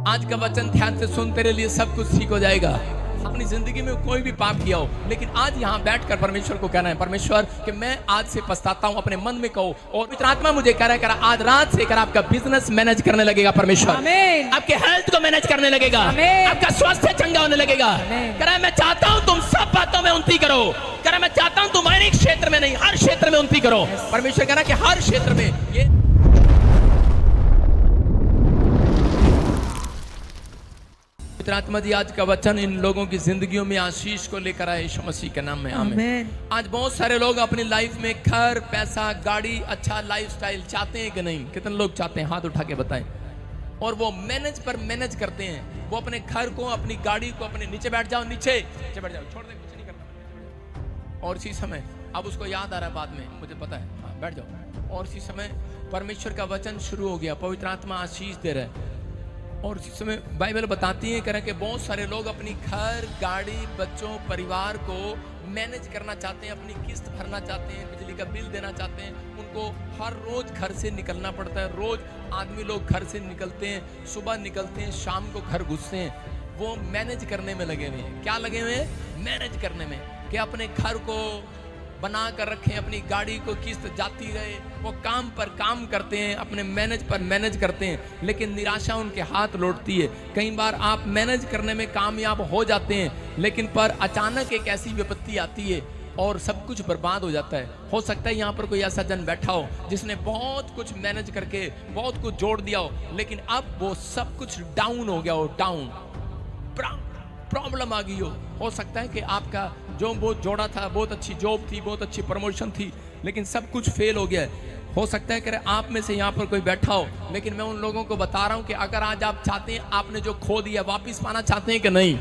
आज का वचन ध्यान से सुन, तेरे लिए सब कुछ ठीक हो जाएगा। अपनी जिंदगी में कोई भी पाप किया हो, लेकिन आज यहाँ बैठकर परमेश्वर को कहना है, परमेश्वर कि मैं आज से पछताता हूँ, अपने मन में कहो। और पवित्र आत्मा मुझे कह रहा है, आज रात से कर आपका बिजनेस मैनेज करने लगेगा परमेश्वर, आपके हेल्थ को मैनेज करने लगेगा, आपका स्वास्थ्य चंगा होने लगेगा। कह रहा है मैं चाहता हूँ तुम सब बातों में उन्नति करो। कह रहा है मैं चाहता हूँ तुम एक क्षेत्र में नहीं, हर क्षेत्र में उन्नति करो। परमेश्वर कह रहा है कि हर क्षेत्र में ये आत्मा जी आज का वचन इन लोगों की जिंदगियों में आशीष को लेकर आए यीशु मसीह के नाम में आमीन। आज बहुत सारे लोग अपनी लाइफ में घर, पैसा, गाड़ी, अच्छा लाइफस्टाइल चाहते हैं कि नहीं? कितने लोग चाहते हैं? हाथ उठा के बताएं। और वो मैनेज करते हैं। वो अपने घर को, अपनी गाड़ी को, अपने नीचे बैठ जाओ, नीचे बैठ जाओ, छोड़ दे, कुछ नहीं करना। और इसी समय अब उसको याद आ रहा है, बाद में मुझे पता है, हाँ बैठ जाओ। और इसी समय परमेश्वर का वचन शुरू हो गया, पवित्र आत्मा आशीष दे रहा है। और इस समय बाइबल बताती है कि बहुत सारे लोग अपनी घर, गाड़ी, बच्चों, परिवार को मैनेज करना चाहते हैं, अपनी किस्त भरना चाहते हैं, बिजली का बिल देना चाहते हैं। उनको हर रोज घर से निकलना पड़ता है। रोज आदमी लोग घर से निकलते हैं, सुबह निकलते हैं, शाम को घर घुसते हैं। वो मैनेज करने में लगे हुए हैं। क्या लगे हुए हैं? मैनेज करने में, कि अपने घर को बना कर रखें, अपनी गाड़ी को किस्त जाती रहे। वो काम पर काम करते हैं, अपने मैनेज पर मैनेज करते हैं, लेकिन निराशा उनके हाथ लौटती है। कई बार आप मैनेज करने में कामयाब हो जाते हैं, लेकिन पर अचानक एक ऐसी विपत्ति आती है और सब कुछ बर्बाद हो जाता है। हो सकता है यहाँ पर कोई ऐसा जन बैठा हो जिसने बहुत कुछ मैनेज करके बहुत कुछ जोड़ दिया हो, लेकिन अब वो सब कुछ डाउन हो गया हो, डाउन, प्रॉब्लम आ गई हो सकता है कि आपका जो बहुत जोड़ा था, बहुत अच्छी जॉब थी, बहुत अच्छी प्रमोशन थी, लेकिन सब कुछ फेल हो गया है। हो सकता है कि आप में से यहाँ पर कोई बैठा हो, लेकिन मैं उन लोगों को बता रहा हूँ कि अगर आज आप चाहते हैं, आपने जो खो दिया वापस पाना चाहते हैं कि नहीं,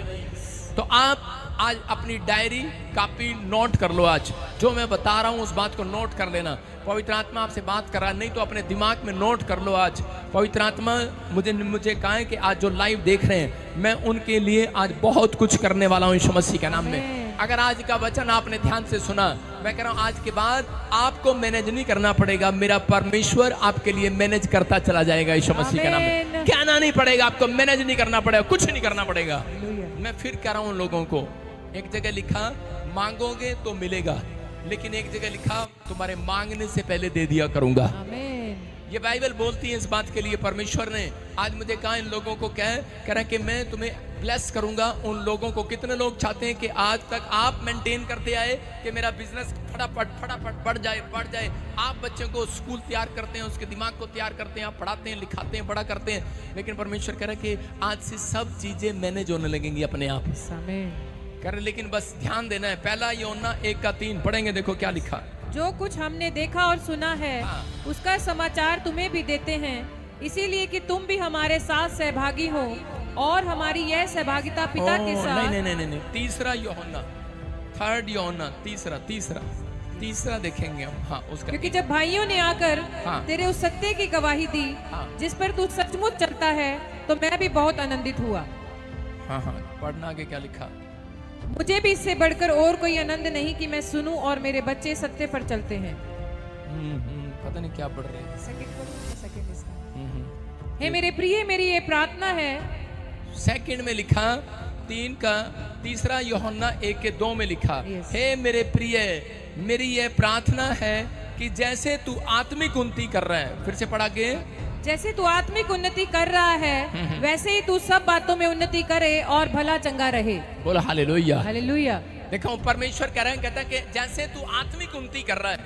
तो आप आज अपनी डायरी, कॉपी नोट कर लो। आज जो मैं बता रहा हूँ उस बात को नोट कर लेना। पवित्र आत्मा आपसे बात कर रहा है, नहीं तो अपने दिमाग में नोट कर लो। आज पवित्र आत्मा मुझे कहा है कि आज जो लाइव देख रहे हैं, मैं उनके लिए आज बहुत कुछ करने वाला हूँ यीशु मसीह के नाम में। अगर आज का वचन आपने ध्यान से सुना, मैं कह रहा हूँ आज के बाद आपको मैनेज नहीं करना पड़ेगा, मेरा परमेश्वर आपके लिए मैनेज करता चला जाएगा यीशु मसीह के नाम में। कहना नहीं पड़ेगा, आपको मैनेज नहीं करना पड़ेगा, कुछ नहीं करना पड़ेगा। मैं फिर कह रहा हूँ उन लोगों को, एक जगह लिखा मांगोगे तो मिलेगा, लेकिन एक जगह लिखा तुम्हारे मांगने से पहले दे दिया करूंगा। ये बाइबल बोलती है इस बात के लिए। परमेश्वर ने आज मुझे कहा इन लोगों को कह रहा कि मैं तुम्हें ब्लेस करूंगा। उन लोगों को, कितने लोग चाहते हैं कि आज तक आप मेंटेन करते आए कि मेरा बिजनेस फटाफट बढ़ जाए। आप बच्चों को स्कूल तैयार करते हैं, उसके दिमाग को तैयार करते हैं, आप पढ़ाते हैं, लिखाते हैं, बड़ा करते हैं, लेकिन परमेश्वर कह रहा है कि आज से सब चीजें मैनेज होने लगेंगी अपने आप। कह रहे लेकिन बस ध्यान देना है। पहला यूहन्ना 1:3 पढ़ेंगे, देखो क्या लिखा। जो कुछ हमने देखा और सुना है, उसका समाचार तुम्हें भी देते हैं, इसीलिए कि तुम भी हमारे साथ सहभागी हो, और हमारी यह सहभागिता पिता के साथ। नहीं, तीसरा यूहन्ना, 3 यूहन्ना, तीसरा देखेंगे हम। हाँ, उसका, क्योंकि जब भाइयों ने आकर तेरे उस सत्य की गवाही दी जिस पर तू सचमुच चलता है, तो मैं भी बहुत आनंदित हुआ। हाँ, पढ़ना आगे क्या लिखा। मुझे भी इससे बढ़कर और कोई आनंद नहीं कि मैं सुनूं और मेरे बच्चे सत्य पर चलते हैं। पता नहीं क्या पढ़ रहे हैं। सेकंड इसका। हे मेरे प्रिय, मेरी ये प्रार्थना है। सेकंड में लिखा, 3 का तीसरा यूहन्ना 1:2 में लिखा, हे मेरे प्रिय, मेरी ये प्रार्थना है कि जैसे तू आत्मिक उन्नति कर रहा है, फिर से पढ़ा के, जैसे तू आत्मिक उन्नति कर रहा है, वैसे ही तू सब बातों में उन्नति करे और भला चंगा रहे। बोलो हालेलुया। हालेलुया। देखो परमेश्वर कह रहे हैं, कहता है कि जैसे तू आत्मिक उन्नति कर रहा है,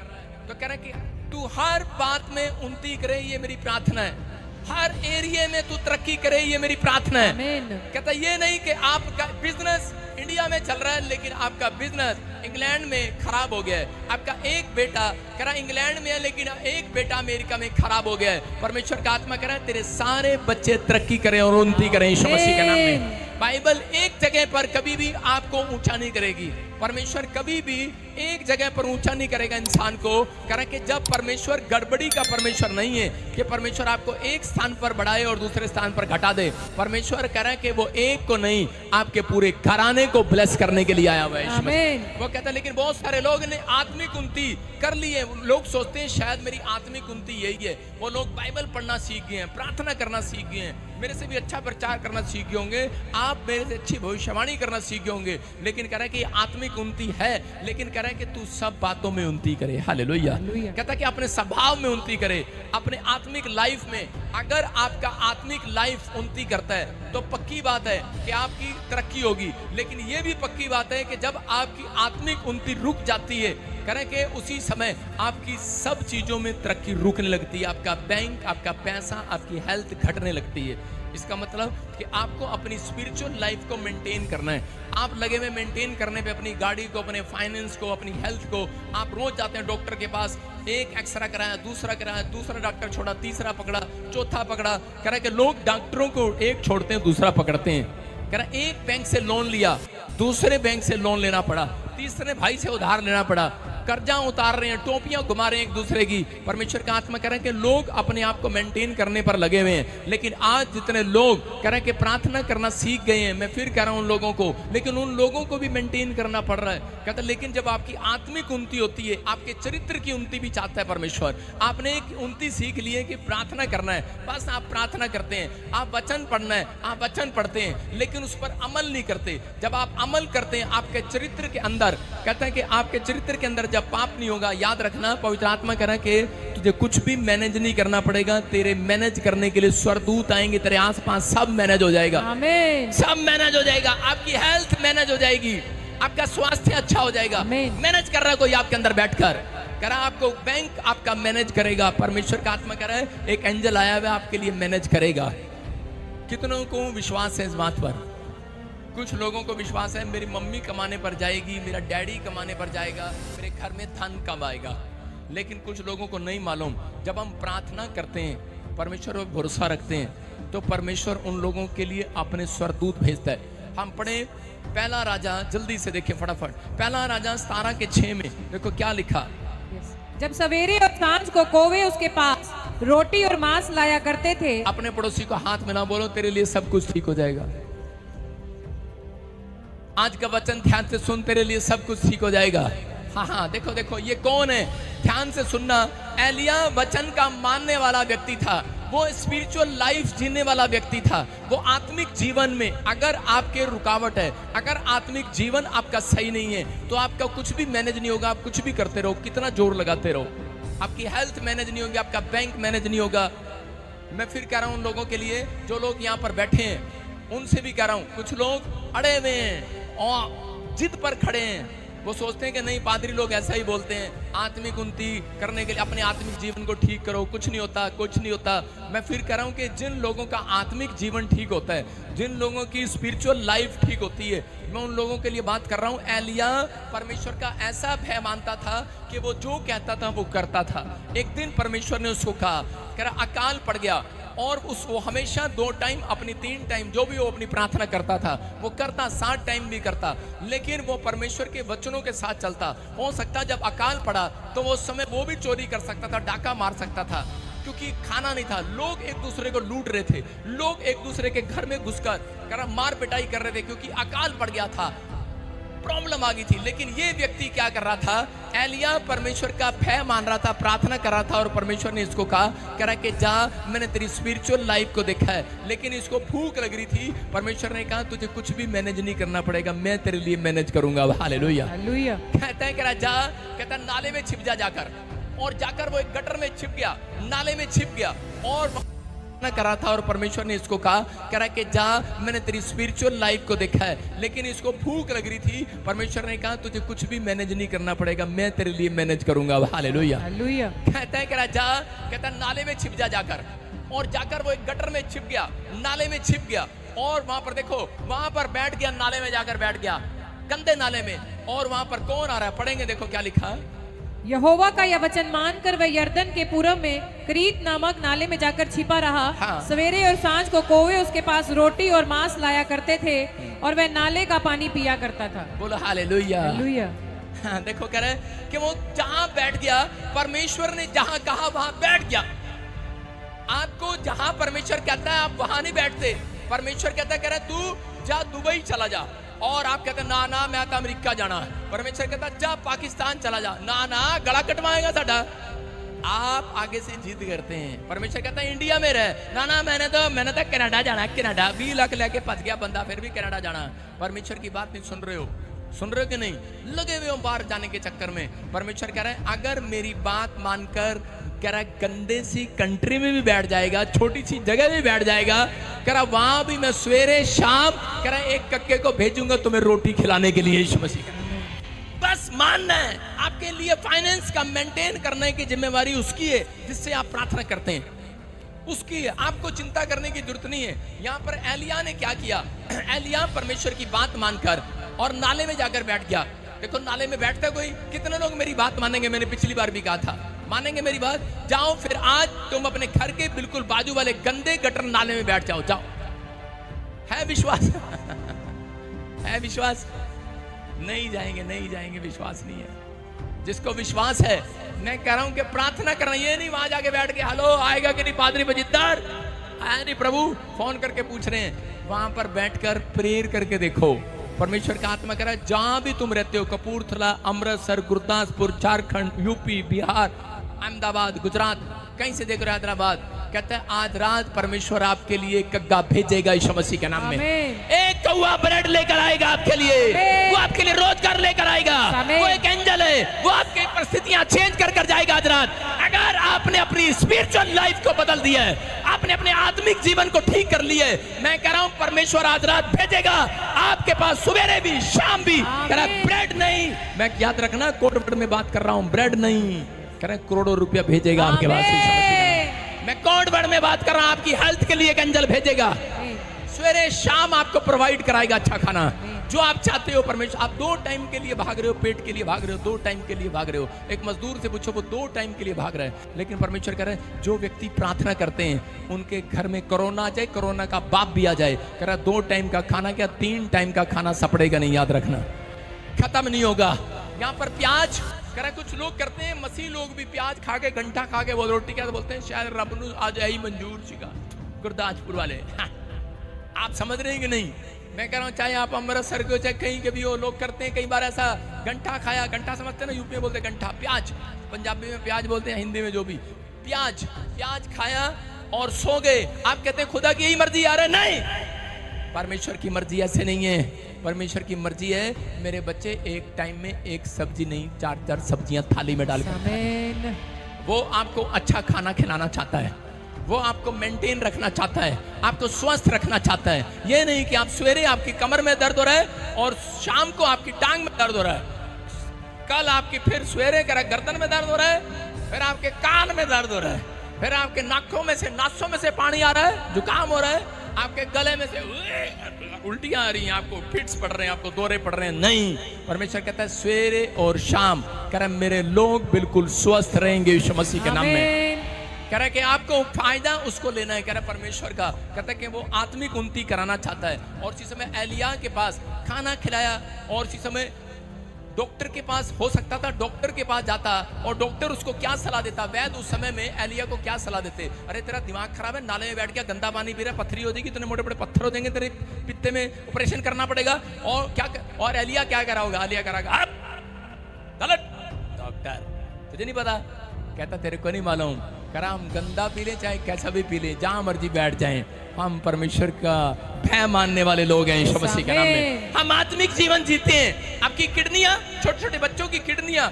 तो कह रहा है कि तू हर बात में उन्नति करे, ये मेरी प्रार्थना है। हर एरिया में तू तरक्की करे, ये मेरी प्रार्थना है। कहता ये नहीं कि आपका बिजनेस इंडिया में चल रहा है, लेकिन आपका बिजनेस इंग्लैंड में खराब हो गया है। आपका एक बेटा कह रहा इंग्लैंड में है, लेकिन एक बेटा अमेरिका में खराब हो गया है। परमेश्वर का आत्मा कह रहा है तेरे सारे बच्चे तरक्की करें और उन्नति करें यीशु मसीह के नाम में। बाइबल एक जगह पर कभी भी आपको ऊंचा नहीं करेगी। परमेश्वर कभी भी एक जगह पर ऊंचा नहीं करेगा इंसान को। करें कि जब परमेश्वर गड़बड़ी का परमेश्वर नहीं है कि परमेश्वर आपको एक स्थान पर बढ़ाए और दूसरे स्थान पर घटा दे। परमेश्वर कह रहा है कि वो एक को नहीं, आपके पूरे घराने को ब्लेस करने के लिए आया हुआ है। वो कहता है लेकिन बहुत सारे लोग ने आत्मिक उन्नति कर ली है। लोग सोचते हैं शायद मेरी आत्मिक उन्नति यही है। वो लोग बाइबल पढ़ना सीख गए हैं, प्रार्थना करना सीख गए हैं, मेरे से भी अच्छा प्रचार करना सीख गए होंगे, आप मेरे से अच्छी भविष्यवाणी करना सीख गए होंगे, लेकिन कह रहा है कि आत्मिक उन्नति है, लेकिन कह रहा है कि तू सब बातों में उन्नति करे। हालेलुया। कहता है कि अपने स्वभाव में उन्नति करे, अपने आत्मिक लाइफ में। अगर आपका आत्मिक लाइफ उन्नति करता है तो पक्की बात है कि आपकी तरक्की होगी, लेकिन यह भी पक्की बात है कि जब आपकी आत्मिक उन्नति रुक जाती है, करें कि उसी समय आपकी सब चीजों में तरक्की रुकने लगती है। आपका बैंक, आपका पैसा, आपकी हेल्थ घटने लगती है। इसका मतलब कि आपको अपनी स्पिरिचुअल लाइफ को मेंटेन करना है। आप लगे हुए मेंटेन करने पे अपनी गाड़ी को, अपने फाइनेंस को, अपनी हेल्थ को। आप रोज जाते हैं डॉक्टर के पास, एक एक्सरा कराया, दूसरा कराया, दूसरा डॉक्टर छोड़ा, तीसरा पकड़ा, चौथा पकड़ा। कह रहा है कि लोग डॉक्टरों को एक छोड़ते हैं, दूसरा पकड़ते हैं। कह रहा है एक बैंक से लोन लिया, दूसरे बैंक से लोन लेना पड़ा, तीसरे भाई से उधार लेना पड़ा, कर्जा उतार रहे हैं, टोपियां घुमा रहे हैं एक दूसरे की। परमेश्वर का आत्मा कह रहे हैं कि लोग अपने आप को मेंटेन करने पर लगे हुए हैं, लेकिन आज जितने लोग कह रहे हैं कि प्रार्थना करना सीख गए हैं, मैं फिर कह रहा हूं उन लोगों को, लेकिन उन लोगों को भी मेंटेन करना पड़ रहा है। कहता लेकिन जब आपकी आत्मिक उन्नति होती है, आपके चरित्र की उन्नति भी चाहता है परमेश्वर। आपने एक उन्नति सीख ली है कि प्रार्थना करना है, बस आप प्रार्थना करते हैं, आप वचन पढ़ना है, आप वचन पढ़ते हैं, लेकिन उस पर अमल नहीं करते। जब आप अमल करते हैं आपके चरित्र के अंदर, कहते हैं कि आपके चरित्र के अंदर जब पाप नहीं होगा, याद रखना पवित्र आत्मा कह रहा है कि तुझे कुछ भी मैनेज नहीं करना पड़ेगा। तेरे मैनेज करने के लिए स्वर्गदूत आएंगे, तेरे आसपास सब मैनेज हो जाएगा। आमीन। सब मैनेज हो जाएगा, आपकी हेल्थ मैनेज हो जाएगी, आपका स्वास्थ्य अच्छा हो जाएगा। मैनेज कर रहा है कोई आपके अंदर बैठकर, कह रहा आपको बैंक आपका मैनेज करेगा। परमेश्वर का आत्मा कह रहा है एक एंजल आया हुआ आपके लिए मैनेज करेगा। कितनों को विश्वास है इस बात पर? कुछ लोगों को विश्वास है मेरी मम्मी कमाने पर जाएगी, मेरा डैडी कमाने पर जाएगा, मेरे घर में धन कब आएगा। लेकिन कुछ लोगों को नहीं मालूम, जब हम प्रार्थना करते हैं, परमेश्वर पर भरोसा रखते हैं, तो परमेश्वर उन लोगों के लिए अपने स्वर्गदूत भेजता है। हम पढ़े पहला राजा, जल्दी से देखें फटाफट, पहला राजा 17 के 6 में देखो क्या लिखा। जब सवेरे और सांझ को कौवे उसके पास रोटी और मांस लाया करते थे। अपने पड़ोसी को हाथ में ना बोलो तेरे लिए सब कुछ ठीक हो जाएगा। आज का वचन ध्यान से सुन, तेरे लिए सब कुछ ठीक हो जाएगा। हाँ हाँ, देखो देखो ये कौन है, ध्यान से सुनना। एलिया वचन का मानने वाला व्यक्ति था, वो स्पिरिचुअल लाइफ जीने वाला व्यक्ति था। वो आत्मिक जीवन में अगर आपके रुकावट है, अगर आत्मिक जीवन आपका सही नहीं है, तो आपका कुछ भी मैनेज नहीं होगा। आप कुछ भी करते रहो, कितना जोर लगाते रहो, आपकी हेल्थ मैनेज नहीं होगी, आपका बैंक मैनेज नहीं होगा। मैं फिर कह रहा हूं उन लोगों के लिए जो लोग यहाँ पर बैठे हैं, उनसे भी कह रहा हूं, कुछ लोग अड़े हुए हैं और जिद पर खड़े हैं। वो सोचते हैं कि नहीं, पादरी लोग ऐसा ही बोलते हैं, आत्मिक उन्नति करने के लिए अपने आत्मिक जीवन को ठीक करो, कुछ नहीं होता, कुछ नहीं होता। मैं फिर कह रहा हूं कि जिन लोगों का आत्मिक जीवन ठीक होता है, जिन लोगों की स्पिरिचुअल लाइफ ठीक होती है, मैं उन लोगों के लिए बात कर रहा हूं। एलिया परमेश्वर का ऐसा भय मानता था कि वो जो कहता था वो करता था। एक दिन परमेश्वर ने उसको कहा, कह रहा अकाल पड़ गया, और वो हमेशा 2 टाइम, अपनी 3 टाइम जो भी वो अपनी प्रार्थना करता था वो करता, 7 टाइम भी करता, लेकिन वो परमेश्वर के वचनों के साथ चलता। हो सकता जब अकाल पड़ा तो वो समय वो भी चोरी कर सकता था, डाका मार सकता था, क्योंकि खाना नहीं था। लोग एक दूसरे को लूट रहे थे, लोग एक दूसरे के घर में घुसकर मार पिटाई कर रहे थे, क्योंकि अकाल पड़ गया था, प्रॉब्लम आ गई थी। लेकिन ये व्यक्ति क्या कर रहा था, एलिया परमेश्वर का भय मान रहा था, प्रार्थना कर रहा था, और परमेश्वर ने इसको कहा, कह रहा कि जा, मैंने तेरी स्पिरिचुअल लाइफ को देखा है, लेकिन इसको भूख लग रही थी। परमेश्वर ने कहा तुझे कुछ भी मैनेज नहीं करना पड़ेगा, मैं तेरे लिए मैनेज करूंगा। हालेलुया। कहता है, कह रहा जा, कहता नाले में छिप जा जाकर, और जाकर वो एक गटर में छिप गया, नाले में छिप गया, और कर रहा था, और परमेश्वर ने इसको कहा, कह रहा कि जा, मैंने तेरी स्पिरिचुअल लाइफ को देखा है, लेकिन इसको भूख लग रही थी। परमेश्वर ने कहा तुझे कुछ भी मैनेज नहीं करना पड़ेगा, मैं तेरे लिए मैनेज करूंगा। हालेलुया। कहता है, कह रहा जा, कहता नाले में छिप जा जाकर, और जाकर वो एक गटर में छिप गया, नाले में छिप गया, और वहां पर देखो, वहां पर बैठ गया, नाले में जाकर बैठ गया, गंदे नाले में। और वहां पर कौन आ रहा है, पढ़ेंगे, देखो क्या लिखा। यहोवा का यह वचन मानकर वह यर्दन के पूरब में क्रीत नामक नाले में जाकर छिपा रहा। हाँ। सवेरे और सांझ को कौवे उसके पास रोटी और मांस लाया करते थे, और वह नाले का पानी पिया करता था। बोलो हालेलुया। हालेलुया। देखो कह रहे कि वो जहां बैठ गया, परमेश्वर ने जहां कहा वहां बैठ गया। आपको जहां परमेश्वर कहता है आप वहां नहीं बैठते। परमेश्वर कहता है, कह रहा तू जा दुबई चला जा, और आप कहते ना ना मैं तो अमेरिका जाना है। परमेश्वर कहता जा पाकिस्तान चला जा, ना ना गला कटवाएगा साडा। आप आगे से जिद करते हैं, परमेश्वर कहता है इंडिया में रह, ना मैंने तो कनाडा जाना, कनाडा 20 लाख लेके फंस गया बंदा, फिर भी कनाडा जाना। परमेश्वर की बात नहीं सुन रहे हो कि नहीं? लगे हुए हो बाहर जाने के चक्कर में। परमेश्वर कह रहा है अगर मेरी बात मानकर कह रहा है गंदे सी कंट्री में भी बैठ जाएगा, छोटी सी जगह में बैठ जाएगा, कह रहा वहां भी मैं सवेरे शाम कह रहा एक कक्के को भेजूंगा तुम्हें रोटी खिलाने के लिए। यीशु मसीह का बस मानना है। आपके लिए फाइनेंस का मेंटेन करने की जिम्मेवारी उसकी है जिससे आप प्रार्थना करते हैं, उसकी है, आपको चिंता करने की जरूरत नहीं है। यहाँ पर एलिया ने क्या किया? एलिया परमेश्वर की बात मानकर और नाले में जाकर बैठ गया। देखो नाले में बैठता कोई, कितने लोग मेरी बात मानेंगे? मैंने पिछली बार भी कहा था, मानेंगे मेरी बात? जाओ फिर आज तुम अपने घर के बिल्कुल बाजू वाले गंदे गटर नाले में बैठ जाओ, जाओ। है विश्वास? है विश्वास? नहीं जाएंगे, विश्वास नहीं है। जिसको विश्वास है, मैं कह रहा हूं कि प्रार्थना करना, ये नहीं वहां जाके बैठ के हेलो आएगा कि नहीं पादरी बजिद्दार आया नहीं प्रभु फोन करके पूछ रहे हैं। वहां पर बैठकर प्रेयर करके देखो। परमेश्वर का आत्मा कह रहा है जहां भी तुम रहते हो, कपूरथला, अमृतसर, गुरदासपुर, झारखंड, यूपी, बिहार, अहमदाबाद, गुजरात, कहीं से देख रहे हैदराबाद, कहता है आज रात परमेश्वर आपके लिए कग्गा भेजेगा यीशु मसीह के नाम में। एक कौवा ब्रेड लेकर आएगा आपके लिए, वो आपके लिए रोजगार लेकर आएगा, वो एक एंजल है, वो आपकी परिस्थितियां चेंज कर जाएगा आज रात। अगर आपने अपनी स्पिरिचुअल लाइफ को बदल दिया है, आपने अपने आत्मिक जीवन को ठीक कर लिया है, मैं कह रहा हूं परमेश्वर आज रात भेजेगा आपके पास, सवेरे भी शाम भी। कह रहा ब्रेड नहीं, मैं याद रखना कोड वर्ड में बात कर रहा हूं, ब्रेड नहीं, कह रहा करोड़ों रुपया भेजेगा आपके पास। मैं कोड वर्ड में बात कर रहा हूं, आपकी हेल्थ के लिए एक एंजल भेजेगा, सवेरे शाम आपको प्रोवाइड कराएगा अच्छा खाना जो आप चाहते हो। परमेश्वर, आप 2 टाइम के लिए भाग रहे हो, पेट के लिए भाग रहे हो, 2 टाइम के लिए भाग रहे हो। एक मजदूर से पूछो वो 2 टाइम के लिए भाग रहा है, लेकिन परमेश्वर कह रहा है जो व्यक्ति प्रार्थना करते हैं उनके घर में कोरोना आ जाए, कोरोना का बाप भी आ जाए, कह रहा 2 टाइम का खाना क्या 3 टाइम का खाना सपड़ेगा नहीं, याद रखना, खत्म नहीं होगा। यहाँ पर प्याज कह रहा कुछ लोग करते हैं, मसीह लोग भी प्याज खा के घंटा खा के वो रोटी क्या बोलते हैं, शायद रब नू आज यही मंजूर सीगा, गुरदासपुर वाले। आप समझ रहे हैं कि नहीं? मैं कह रहा हूँ चाहे आप अमृतसर के हो चाहे कहीं के भी हो, लोग करते हैं कई बार ऐसा, घंटा खाया, घंटा समझते हैं ना, यूपी में बोलते हैं घंटा, प्याज पंजाबी में प्याज बोलते हैं, हिंदी में जो भी, प्याज खाया और सो गए। आप कहते हैं खुदा की यही मर्जी आ रहा है, नहीं, परमेश्वर की मर्जी ऐसे नहीं है। परमेश्वर की मर्जी है मेरे बच्चे एक टाइम में एक सब्जी नहीं 4 सब्जियां थाली में डालकर। वो आपको अच्छा खाना खिलाना चाहता है, वो आपको मेंटेन रखना चाहता है, आपको स्वस्थ रखना चाहता है। ये नहीं कि आप सवेरे आपकी कमर में दर्द हो रहा है और शाम को आपकी टांग में दर्द हो रहा है, कल आपकी फिर सवेरे गर्दन में दर्द हो रहा है, फिर आपके कान में दर्द हो रहा है, फिर आपके नाकों में से नासों में से पानी आ रहा है, जुकाम हो रहा है, आपके गले में से उल्टियां आ रही हैं, आपको फिट्स पड़ रहे हैं, आपको दौरे पड़ रहे हैं। नहीं, परमेश्वर कहता है सवेरे और शाम कह रहा है मेरे लोग बिल्कुल स्वस्थ रहेंगे यीशु मसीह के नाम में। कह रहा है कि आपको फायदा उसको लेना है, कह रहा है परमेश्वर का, कहता है कि वो आत्मिक उन्नति कराना चाहता है। और उसी समय एलिया के पास खाना खिलाया, और उसी समय डॉक्टर के पास हो सकता था, डॉक्टर के पास जाता और डॉक्टर उसको क्या सलाह देता? वैद्य उस समय में एलिया को क्या सलाह देते? अरे तेरा दिमाग खराब है, नाले में बैठ गया, गंदा पानी पी रहा, पत्थरी हो जाएगी, इतने मोटे मोटे पत्थर हो जाएंगे, तेरे पित्ते में ऑपरेशन करना पड़ेगा। और क्या, और एलिया क्या करा होगा? एलिया करागा गलत, डॉक्टर तुझे नहीं पता, कहता तेरे को नहीं मालूम, करा हम गंदा पी ले चाहे कैसा भी पी ले, जहां मर्जी बैठ जाएं, हम परमेश्वर का भय मानने वाले लोग हैं यीशु मसीह के नाम में। हम आत्मिक जीवन जीते हैं। आपकी किडनियां, छोटे छोटे बच्चों की किडनियां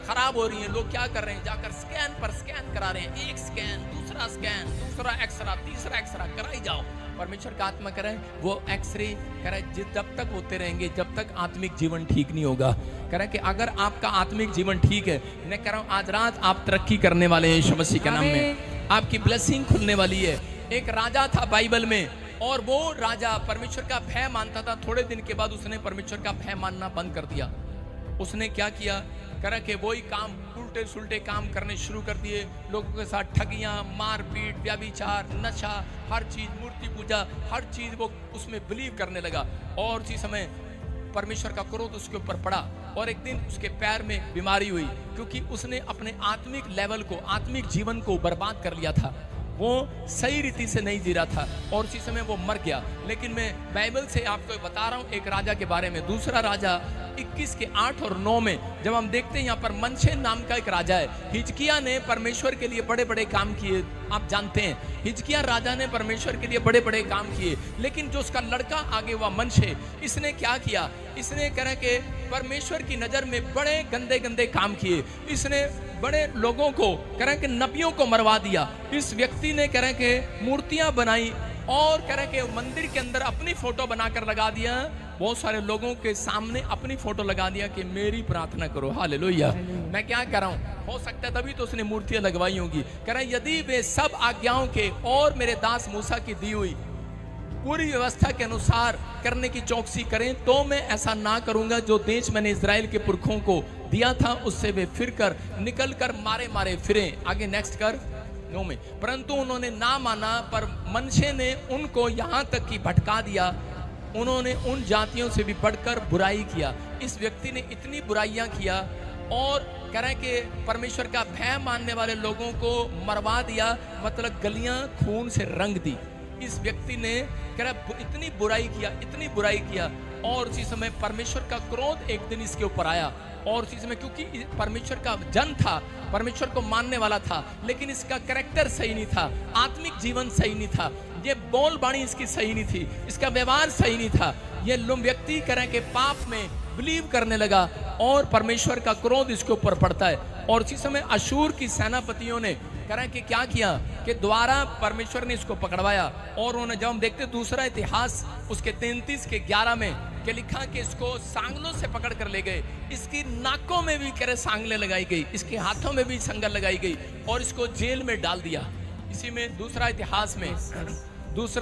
खराब हो रही हैं, लोग क्या कर रहे हैं? जाकर स्कैन पर स्कैन करा रहे हैं, एक स्कैन, दूसरा स्कैन, दूसरा एक्सरा, तीसरा एक्सरा कराई जाओ। परमेश्वर का आत्मा करे वो एक्सरे करे जब तक होते रहेंगे जब तक आत्मिक जीवन ठीक नहीं होगा। कह रहा है कि अगर आपका आत्मिक जीवन ठीक है, मैं कह रहा हूं आज रात आप तरक्की करने वाले हैं यीशु मसीह के नाम में, आपकी ब्लेसिंग खुलने वाली है। एक राजा था बाइबल में, और वो राजा परमेश्वर का भय मानता था। थोड़े दिन के बाद उसने परमेश्वर का भय मानना बंद कर दिया। उसने क्या किया? करा कि वही काम, उल्टे सुल्टे काम करने शुरू कर दिए, लोगों के साथ ठगियां, मारपीट, व्यभिचार, नशा, हर चीज, मूर्ति पूजा, हर चीज वो उसमें बिलीव करने लगा। और उसी समय परमेश्वर का क्रोध उसके ऊपर पड़ा, और एक दिन उसके पैर में बीमारी हुई, क्योंकि उसने अपने आत्मिक लेवल को, आत्मिक जीवन को बर्बाद कर लिया था। वो सही रीति से नहीं जी रहा था और उसी समय वो मर गया। लेकिन मैं बाइबल से आपको बता रहा हूँ एक राजा के बारे में। दूसरा राजा 21 के 8 और 9 में जब हम देखते हैं यहाँ पर मनशे नाम का एक राजा है। हिजकिय्याह ने परमेश्वर के लिए बड़े बड़े काम किए, आप जानते हैं हिजकिय्याह राजा ने परमेश्वर के लिए बड़े बड़े काम किए। लेकिन जो उसका लड़का आगे हुआ मनशे, इसने क्या किया, इसने कह के परमेश्वर की नजर में बड़े गंदे गंदे काम किए। इसने बड़े लोगों को कह के नबियों को मरवा दिया। इस व्यक्ति ने कह के मूर्तियां बनाई और कह के मंदिर के अंदर अपनी फोटो बनाकर लगा दिया। बहुत सारे लोगों के सामने अपनी फोटो लगा दिया कि मेरी प्रार्थना करो। हालेलुया। मैं क्या कर रहा हूँ, हो सकता है तभी तो उसने मूर्तियां लगवाई होंगी। कह रहा यदि वे सब आज्ञाओं के और मेरे दास मूसा की दी हुई पूरी व्यवस्था के अनुसार करने की चौकसी करें तो मैं ऐसा ना करूंगा जो देश मैंने इजराइल के पुरखों को दिया था उससे वे फिर कर निकल कर मारे मारे फिरे। आगे नेक्स्ट कर 9 में, परंतु उन्होंने ना माना, पर मनशे ने उनको यहाँ तक कि भटका दिया। उन्होंने उन जातियों से भी बढ़कर बुराई किया। इस व्यक्ति ने इतनी बुराइयां किया और कह रहे कि परमेश्वर का भय मानने वाले लोगों को मरवा दिया, मतलब गलियां खून से रंग दी। इस व्यक्ति ने कह रहा इतनी बुराई किया, इतनी बुराई किया और उसी समय परमेश्वर का क्रोध एक दिन इसके ऊपर आया। और उसी समय क्योंकि परमेश्वर का जन था, परमेश्वर को मानने वाला था, लेकिन इसका कैरेक्टर सही नहीं था, आत्मिक जीवन सही नहीं था, ये बोल बाणी इसकी सही नहीं थी, इसका व्यवहार सही नहीं था। ये व्यक्ति कह रहे कि पाप में बिलीव करने लगा और परमेश्वर का क्रोध इसके ऊपर पड़ता है। और उसी समय अशूर की सेनापतियों ने कह रहे कि क्या किया कि द्वारा परमेश्वर ने इसको पकड़वाया। और उन्होंने जब हम देखते दूसरा इतिहास उसके 33 के 11 में क्या लिखा कि इसको सांगलों से पकड़ कर ले गए, इसकी नाकों में भी कह रहे सांगलें लगाई गई, इसके हाथों में भी संगल लगाई गई और इसको जेल में डाल दिया। इसी में दूसरा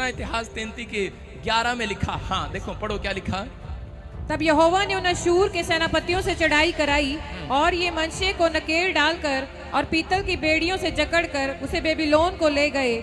इतिहास 33 के 11 में लिखा। हाँ देखो पढ़ो क्या लिखा। तब यहोवा ने उन अशूर के सेनापतियों से चढ़ाई कराई और ये मनशे को नकेल डालकर और पीतल की बेड़ियों से जकड़कर उसे बेबीलोन को ले गए।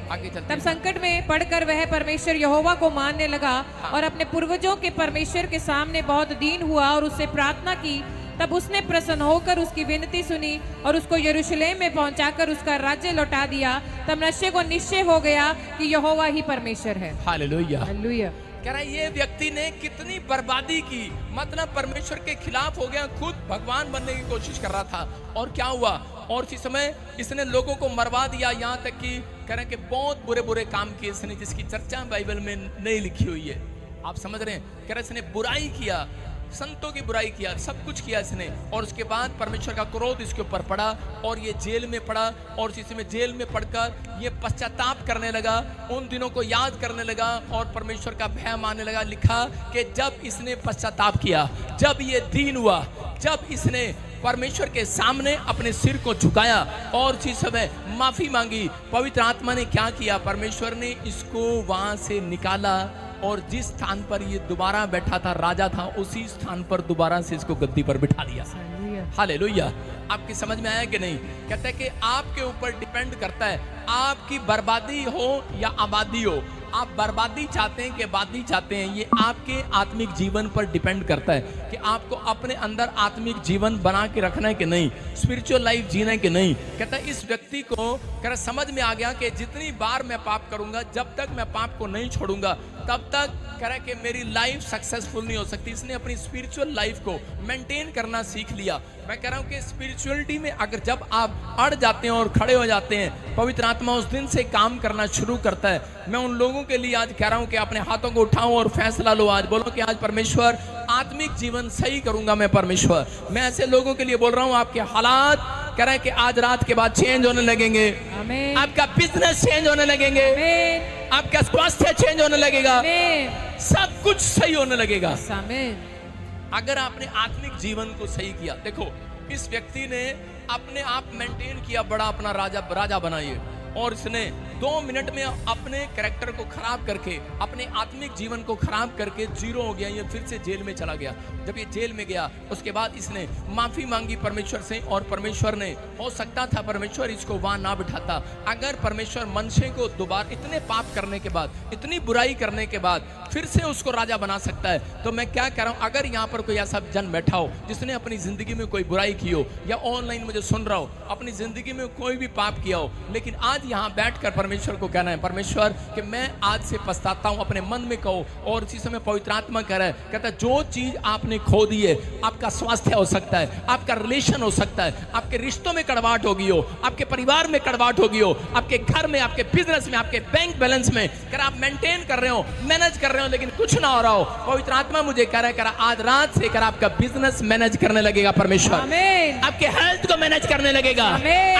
तब संकट में पड़कर वह परमेश्वर यहोवा को मानने लगा और अपने पूर्वजों के परमेश्वर के सामने बहुत दीन हुआ और उससे प्रार्थना की। तब उसने प्रसन्न होकर उसकी विनती सुनी और उसको यरूशलेम में पहुंचाकर उसका राज्य लौटा दिया। तब मनशे को निश्चय हो गया कि यहोवा ही परमेश्वर है। Hallelujah, hallelujah. कह रहा ये व्यक्ति ने कितनी बर्बादी की, मतलब परमेश्वर के खिलाफ हो गया, खुद भगवान बनने की कोशिश कर रहा था। और क्या हुआ, और इसी समय इसने लोगों को मरवा दिया, यहाँ तक कि कह रहे कि बहुत बुरे बुरे काम किए इसने, जिसकी चर्चा बाइबल में नहीं लिखी हुई है। आप समझ रहे हैं, कह रहे इसने बुराई किया, संतों की बुराई किया, सब कुछ किया इसने। और उसके बाद परमेश्वर का क्रोध इसके ऊपर पड़ा और ये जेल में पड़ा। और इसी में जेल में पड़कर ये पश्चाताप करने लगा, उन दिनों को याद करने लगा और परमेश्वर का भय मानने लगा। लिखा कि जब इसने पश्चाताप किया, जब ये दीन हुआ, जब इसने परमेश्वर के सामने अपने सिर को झुकाया और उसी समय माफी मांगी, पवित्र आत्मा ने क्या किया, परमेश्वर ने इसको वहां से निकाला और जिस स्थान पर ये दोबारा बैठा था, राजा था, उसी स्थान पर दोबारा से इसको गद्दी पर बिठा दिया। हालेलुया। आपकी समझ में आया कि नहीं? कहते हैं कि आपके ऊपर डिपेंड करता है, आपकी बर्बादी हो या आबादी हो। आप बर्बादी चाहते हैं कि आबादी चाहते हैं, ये आपके आत्मिक जीवन पर डिपेंड करता है कि आपको अपने अंदर आत्मिक जीवन बना के रखना है कि नहीं, स्पिरिचुअल लाइफ जीना है कि नहीं। कहता है इस व्यक्ति को कह समझ में आ गया कि जितनी बार मैं पाप करूंगा, जब तक मैं पाप को नहीं छोड़ूंगा तब तक कह रहा है कि मेरी लाइफ सक्सेसफुल नहीं हो सकती। इसने अपनी स्पिरिचुअल लाइफ को मेंटेन करना सीख लिया। मैं कह रहा हूं कि स्पिरिचुअलिटी में अगर जब आप अड़ जाते हैं और खड़े हो जाते हैं, पवित्र आत्मा उस दिन से काम करना शुरू करता है। मैं उन लोगों के लिए आज कह रहा हूं कि अपने हाथों को उठाओ और फैसला लो। आज बोलो कि आज परमेश्वर आत्मिक जीवन सही करूंगा मैं परमेश्वर। मैं ऐसे लोगों के लिए बोल रहा हूं, आपके हालात कह रहा है कि आज रात के बाद चेंज होने लगेंगे, आपका बिजनेस चेंज होने लगेंगे, आपका स्वास्थ्य चेंज होने लगेगा, सब कुछ सही होने लगेगा अगर आपने आत्मिक जीवन को सही किया। देखो इस व्यक्ति ने अपने आप मेंटेन किया, बड़ा अपना राजा बनाइए, और इसने 2 मिनट में अपने कैरेक्टर को खराब करके, अपने आत्मिक जीवन को खराब करके जीरो हो गया। ये फिर से जेल में चला गया। जब ये जेल में गया उसके बाद इसने माफी मांगी परमेश्वर से, और परमेश्वर ने, हो सकता था परमेश्वर इसको वहां ना बिठाता। अगर परमेश्वर मनशे को दोबारा इतने पाप करने के बाद, इतनी बुराई करने के बाद फिर से उसको राजा बना सकता है। तो मैं क्या कह रहा हूं, अगर यहां पर कोई ऐसा जन बैठा हो जिसने अपनी जिंदगी में कोई बुराई की हो, या ऑनलाइन मुझे सुन रहा हो अपनी जिंदगी में कोई भी पाप किया हो, लेकिन आज यहां बैठकर परमेश्वर को कहना है, परमेश्वर कि मैं आज से पछताता हूं, अपने मन में कहो। और इसी समय पवित्र आत्मा कह रहा है, कहता है जो चीज आपने खो दी है, आपका स्वास्थ्य हो सकता है, आपका रिलेशन हो सकता है, आपके रिश्तों में कड़वाहट होगी हो, आपके परिवार में कड़वाहट होगी हो, आपके घर में, आपके बिजनेस में, आपके बैंक बैलेंस में, अगर आप मेंटेन कर रहे हो, मैनेज कर रहे हो, लेकिन कुछ ना हो रहा हो, पवित्र आत्मा मुझे कह रहा है आज रात से कर आपका बिजनेस मैनेज करने लगेगा परमेश्वर, आपके हेल्थ को मैनेज करने लगेगा,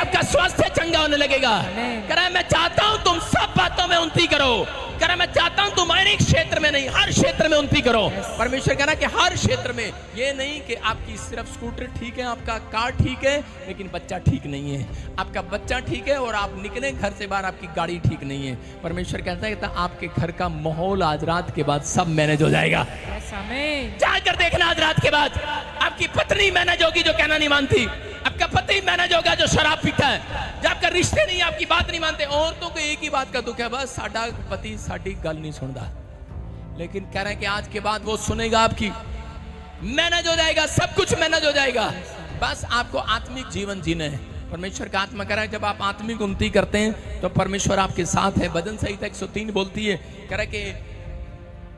आपका स्वास्थ्य चंगा होने लगेगा। कह रहा है मैं चाहता हूं तुम सब बातों में उन्नति करो, कह रहा है मैं चाहता हूं तुम एक क्षेत्र में नहीं, हर क्षेत्र में उन्नति करो। परमेश्वर कह रहा है कि हर क्षेत्र में, ये नहीं कि आपकी सिर्फ स्कूटर ठीक है, आपका कार ठीक है, लेकिन बच्चा ठीक नहीं है, आपका बच्चा ठीक है और आप निकले घर से बाहर आपकी गाड़ी ठीक नहीं है। परमेश्वर कहता है कि आपके घर का माहौल आज रात के बाद सब मैनेज हो जाएगा। जाकर देखना आज रात के बाद आपकी पत्नी मैनेज होगी जो कहना नहीं मानती, आपका पति मैनेज होगा जो शराब पीता है, जब आपका रिश्ते नहीं, आपकी बात नहीं मानते। औरतों को एक ही बात का दुख है, बस साडा पति साडी गल नहीं सुनता, लेकिन कह रहे हैं कि आज के बाद वो सुनेगा, आपकी मैनेज हो जाएगा, सब कुछ मैनेज हो जाएगा। बस आपको आत्मिक जीवन जीना है। परमेश्वर का आत्मा कह रहा है जब आप आत्मिक उन्नति करते हैं तो परमेश्वर आपके साथ है। भजन संहिता 103 बोलती है, कह रहा है कि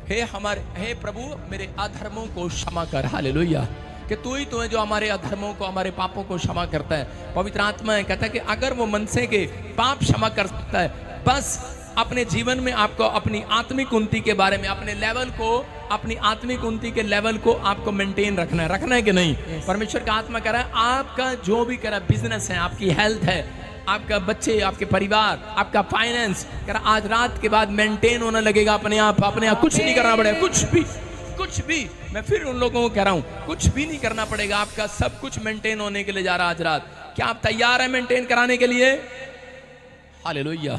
हे प्रभु मेरे अधर्मों को क्षमा कर, हालेलुया, कि तू ही तो है जो हमारे अधर्मों को, हमारे पापों को क्षमा करता है। पवित्र आत्मा है, कहता है कि अगर वो मनसे के पाप क्षमा कर सकता है, बस अपने जीवन में आपको अपनी आत्मिक उन्नति के बारे में, अपने लेवल को, अपनी आत्मिक उन्नति के लेवल को आपको मेंटेन रखना है कि नहीं। परमेश्वर का आत्मा कह रहा है आपका जो भी कह रहा है, बिजनेस है, आपकी हेल्थ है, आपका बच्चे, आपके परिवार, आपका फाइनेंस, कह रहा आज रात के बाद मेंटेन होने लगेगा अपने आप, कुछ नहीं करना पड़ेगा, कुछ भी। मैं फिर उन लोगों को कह रहा हूं कुछ भी नहीं करना पड़ेगा, आपका सब कुछ मेंटेन होने के लिए जा रहा है आज रात। क्या आप तैयार हैं मेंटेन कराने के लिए? हालेलुया।